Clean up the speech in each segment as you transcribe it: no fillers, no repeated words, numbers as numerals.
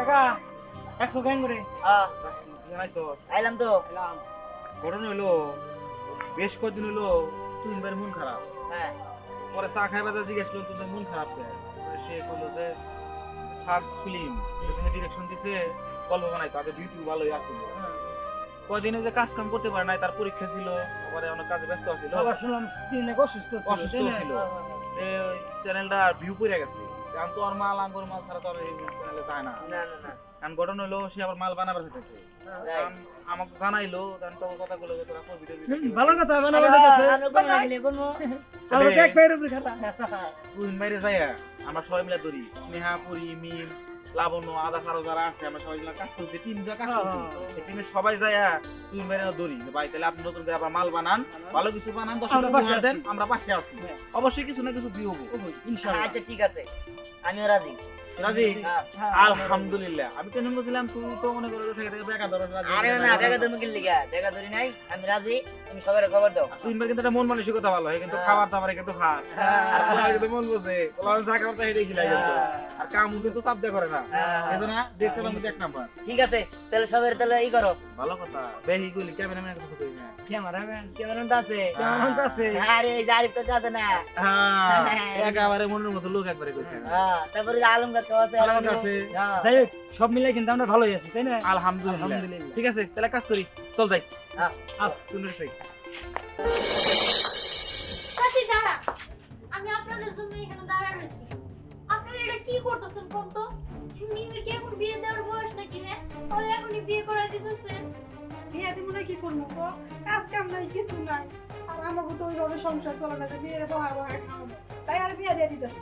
কাকা 100 গ্যাং করে জানাই তো আইলাম তো। এলাম। ঘটনা হইলো বেশ কদিন হইলো তুই ভাই মন খারাপ। হ্যাঁ পরে চা খাইবা জিজ্ঞেস করলো তোদের মন খারাপ কেন? পরে সে বললো যে সার্চ ফিল্ম ডিরেকশন দিছে, গল্প বানাই তাদের ডিউটি ভালোই আসছিল। কদিনে যে কাজ কাম করতে পারে নাই, তার পরীক্ষা ছিল, আবার অনেক কাজে ব্যস্ত ছিল, আবার শুনলাম দিনে অসুস্থ অসুস্থ ছিল। ওই চ্যানেলটা ভিউ পড়ে গেছে। কারণ তো আর মাল আঙ্গুর মাল ছাড়া তো আর এই চ্যানেলে যায় না। না না না কারণ ঘটনা হলো সে আবার মাল বানাবার চাইতেছে। কারণ আমাকে জানাইলো, কারণ তোর কথা বলে তোরা কবি ভালো কথা বানাবার যাচ্ছে আনো কোন লাগলে কোন আমরা এক বাইরে উপরে খাতা তুই বাইরে যাই আমরা সবাই মিলে ধরি, স্নেহা পুরি মিম লাবণ্য আদা সারো যারা আছে আমরা সবাই মিলে কাজ করছি, টিম যা কাজ করছি এই টিমে সবাই যায় তুই বাইরে ধরি ভাই তাহলে আপনি নতুন করে আবার মাল বানান, ভালো কিছু বানান, আমরা পাশে আছি। দেন, আমরা পাশে আছি, অবশ্যই কিছু না কিছু দিয়ে হবো ইনশাআল্লাহ। আচ্ছা ঠিক আছে, আমিও রাজি। রাজি? হ্যাঁ। আলহামদুলিল্লাহ। আমি কেন বলছিলাম তুই তো মনে করো থেকে থেকে বেকা ধরো রাজি। আরে না জায়গা তুমি কি লিগা জায়গা ধরি নাই, আমি রাজি, তুমি সবাই খবর দাও। তুই কিন্তু একটা মন মানসিকতা ভালো হয়, কিন্তু খাবার দাবারে কিন্তু খাস আর পোলা কিন্তু মন বোঝে, পোলা যা খাবার তাই হেঁটে খিলাই গেছে আর কাম কিন্তু চাপ দিয়ে করে না, এই না দেখতে আমি এক নাম্বার। ঠিক আছে তাহলে সবাই তাহলে ই করো। ভালো কথা বেহি গুলি ক্যামেরাম্যান কথা কই না। ক্যামেরাম্যান কেমন তো আছে? কেমন আছে আরে এই জারিফ তো আছে না। হ্যাঁ একেবারে মনের মতো লোক একবারে কইছে। হ্যাঁ তারপরে যে আলম কাছে আছে, আলম কাছে। হ্যাঁ। যাই হোক সব মিলে কিন্তু আমরা ভালোই আছি তাই না আলহামদুলিল্লাহ। আলহামদুলিল্লাহ। ঠিক আছে তাহলে কাজ করি, চল যাই। হ্যাঁ। তুমি সেই কাশি দাঁড়া, আমি আপনাদের জন্য এখানে দাঁড়া রয়েছি। আপনারা এটা কি করতেছেন কোন তো? মিমির কি এখন বিয়ে দেওয়ার বয়স নাকি? হ্যাঁ ওরা এখনই বিয়ে করে দিতেছেন। বিয়ে দিব না কি করবো গো? কাজ কাম নাই কিছু নাই, আর আমাকে তো ওইভাবে সংসার চলে না যে বিয়ের বহা বহা খাওয়াবো, তাই আর বিয়ে দিয়ে দিতেছি।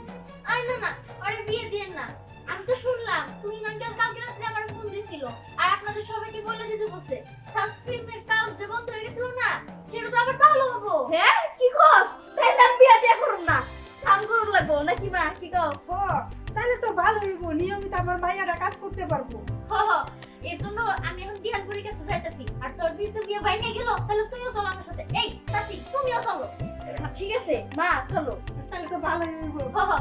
আর না না, ওরে বিয়ে দিয়েন না। আমি তো শুনলাম তুই আঙ্কেল কালকে রাত্রে আমার ফোন দিছিল আর আপনাদের সবাইকে বলে দিতে বলছে সাসপেন্ডের কাজ যে বন্ধ হয়ে গেছিল না, সেটা তো আবার চালু হবো। হ্যাঁ কি কস? তাইলে আমি বিয়ে দিয়ে করুন না, কাম করুন লাগবো নাকি মা? কি কও? ও তাহলে তো ভালো হইব, নিয়মিত আমার মাইয়াটা কাজ করতে পারবো। হ হ, এর জন্য আমি এখন দিহানপুরের কাছে যাইতাছি। আর তোর যেহেতু বিয়ে বাইরে গেল, তাহলে তুইও চল আমার সাথে। এই চাচি তুমিও চলো। ঠিক আছে মা চলো। তাহলে তো ভালো হইব। হ হ,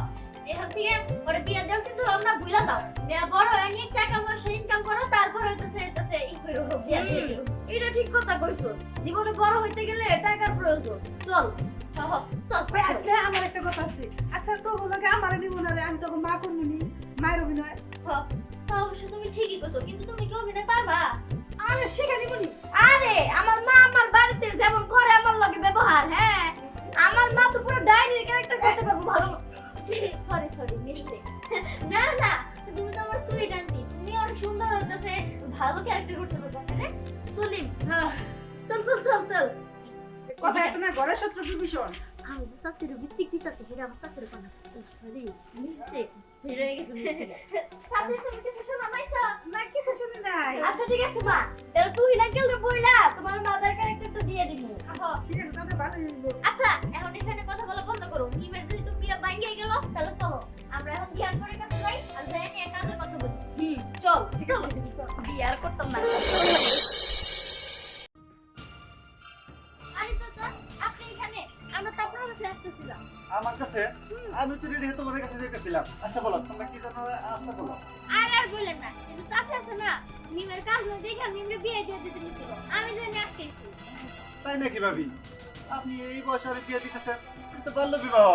এখন থেকে ওরে বিয়ে দেওয়ার চিন্তা ভাবনা ভুলা দাও। মেয়ে বড় হয়ে নিয়ে টাকা পয়সা ইনকাম করো, তারপর হইতেছে ই করো বিয়ে দিয়ে দিও। এটা ঠিক কথা কইছো, জীবনে বড় হইতে গেলে টাকার প্রয়োজন। চল হ হ চল। ভাই আজকে আমার একটা কথা আছে। আচ্ছা তো বলকে আমার নিব না রে, আমি তখন মা করবনি, মায়ের অভিনয়। হ, তা অবশ্য তুমি ঠিকই কইছো, কিন্তু তুমি কি অভিনয় পারবা? আরে শিখে নিবনি। আরে আমার মা আমার বাড়িতে যেমন করে আমার লগে ব্যবহার, হ্যাঁ আমার মা তো পুরো ডাইনির ক্যারেক্টার করতে পারবো ভালো। Sorry sorry mistake. না না তুমি তো আমার সুইট আন্টি, তুমি অনেক সুন্দর হইতাছে, ভালো ক্যারেক্টার করতে পারবে না। সলিম হ্যাঁ চল চল চল চল। কথা আছে না ঘরের শত্রু বিভীষণ। আমি যে শাশুড়ি ভিত্তিক দিতাছি, এটা আমার শাশুড়ি কোনা। সরি মিস্টেক হয়ে গেছে। শাশুড়ি তুমি কিছু শোনা নাই তো? না কিছু শুনি নাই। আচ্ছা ঠিক আছে মা, তাহলে তুই না গেলে বইলা তোমার মাদার ক্যারেক্টারটা দিয়ে দিমু। ঠিক আছে তাহলে ভালো হইব। আচ্ছা এখন এখানে কথা বলা বন্ধ করো। মিমের যেহেতু বিয়ে ভাঙিয়ে গেল, তাহলে চলো আমরা এখন দিহানপুরের কাছে যাই আর যাই নিয়ে কাজের কথা বলি। চল ঠিক চল। আছে চল। বিয়ে আর করতাম না। আরে চাচা আপনি এখানে? আমরা তো আপনার কাছে আসতেছিলাম। আমার কাছে আমি তো রেডি হয়ে তোমাদের কাছে যেতেছিলাম। আচ্ছা বলো তোমরা কি জন্য আসতে বলো। আর বললেন না, এই যে চাচা আছে না, মিমের কাজ না দেখে মিমের বিয়ে দিয়ে দিতে নিছিল, আমি জানি আটকেছি। তাই নাকি ভাবি? আপনি এই বয়সে আর বিয়ে দিতেছেন, কিন্তু বাল্য বিবাহ।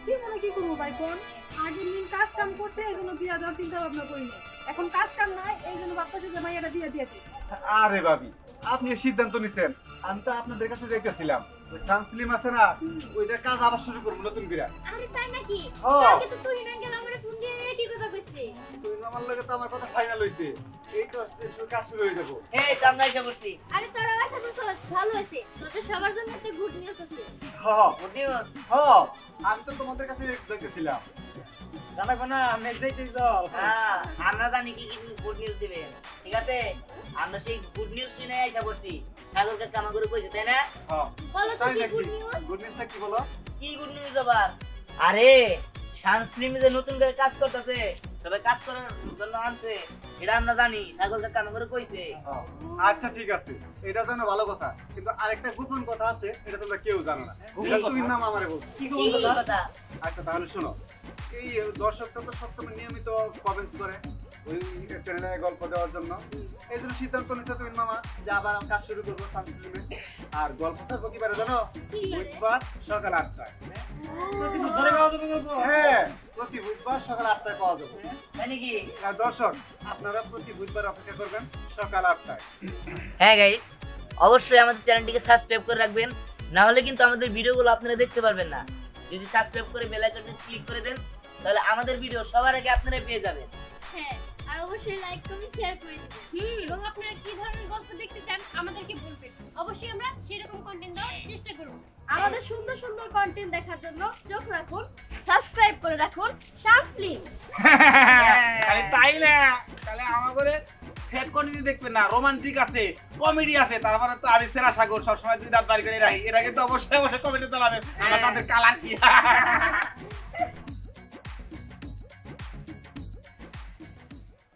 কি মনে কি করবো ভাই কোন? আগের দিন কাজ কাম করছে এই জন্য বিয়ে দেওয়ার চিন্তা ভাবনা করি না। এখন কাজ কাম নাই এই জন্য ভাবতেছে যে মাইয়াটা বিয়ে দিয়েছে। আরে ভাবি আপনি এই সিদ্ধান্ত নিছেন, আমি তো আপনাদের কাছে যাইতেছিলাম। ওই সায়েন্স ফিল্ম আছে না, ওইটার কাজ আবার শুরু করবো নতুন করে। আরে তাই নাকি? ও। কালকে তো তুই না গেল আমারে ফোন দিয়ে কি কথা কইছে? তুই আমার লগে তো আমার কথা ফাইনাল হইছে, এই তো কাজ শুরু হয়ে যাবো। এই কাম নাই করছি। আরে তোরা বাসা তো ভালো হয়েছে, তোদের সবার জন্য একটা গুড নিউজ আছে। হ্যাঁ বুদ্ধিমান হ্যাঁ আমি তো তোমাদের কাছে যাইতেছিলাম। জানাবো না আমি যাইতেই চল হ্যাঁ আমরা জানি কি কি গুড নিউজ দিবে। ঠিক আছে আমরা সেই গুড নিউজ শুনে আইসা করছি। সাগর কাকা আমাকে কইছে তাই না? হ্যাঁ বলো তো তাই কি নাকি? Good news? গুড নিউজটা কি বলো? কি গুড নিউজ আবার? আরে শান্স ফিল্মে যে নতুন করে কাজ করতেছে, সবাই কাজ করার জন্য আনছে, এটা আমরা জানি। সাগর কাকা আমাকে কইছে। আচ্ছা ঠিক আছে, এটা জানো ভালো কথা, কিন্তু আরেকটা গোপন কথা আছে, এটা তোমরা কেউ জানো না। গোপন এটা কথা? তুমি নাম আমারে বলছো। কি কি করব কথা? আচ্ছা তাহলে শোনো, এই দর্শকটা তো সবসময় নিয়মিত কমেন্টস করে, ওই চ্যানেলে গল্প দেওয়ার জন্য। এই জন্য সিদ্ধান্ত নিচ্ছে তুমি মামা যে আবার কাজ শুরু করবো সানফিল্মে। আর গল্প ছাড়বো কি পারে জানো? বুধবার সকাল 8টায়। প্রতি বুধবারে পাওয়া যাবে গল্প? হ্যাঁ, প্রতি বুধবার সকাল 8টায় পাওয়া যাবে। তাই নাকি? আর দর্শক, আপনারা প্রতি বুধবার অপেক্ষা করবেন সকাল 8টায়। হ্যাঁ গাইস, অবশ্যই আমাদের চ্যানেলটিকে সাবস্ক্রাইব করে রাখবেন, না হলে কিন্তু আমাদের ভিডিওগুলো আপনারা দেখতে পারবেন না। যদি সাবস্ক্রাইব করে বেল আইকনটি ক্লিক করে দেন, তাহলে আমাদের ভিডিও সবার আগে আপনারা পেয়ে যাবেন। হ্যাঁ, আর অবশ্যই লাইক কমেন্ট শেয়ার করে দিবেন। এবং আপনারা কি ধরনের গল্প দেখতে চান আমাদেরকে বলবেন, অবশ্যই আমরা সেরকম কন্টেন্ট দেওয়ার চেষ্টা করব। আমাদের সুন্দর সুন্দর কন্টেন্ট দেখার জন্য চোখ রাখুন, সাবস্ক্রাইব করে রাখুন শান্স ফিল্ম। আরে তাই না, তাহলে আমাদের সেট কন্টিনিউ দেখবেন না, রোমান্টিক আছে, কমেডি আছে, তারপরে তো আমি সেরা সাগর সবসময় 2 দাঁত বাড়ি করে রাখি। এর আগে তো অবশ্যই কমেডি চালাবেন, আমরা তাদের কালার কি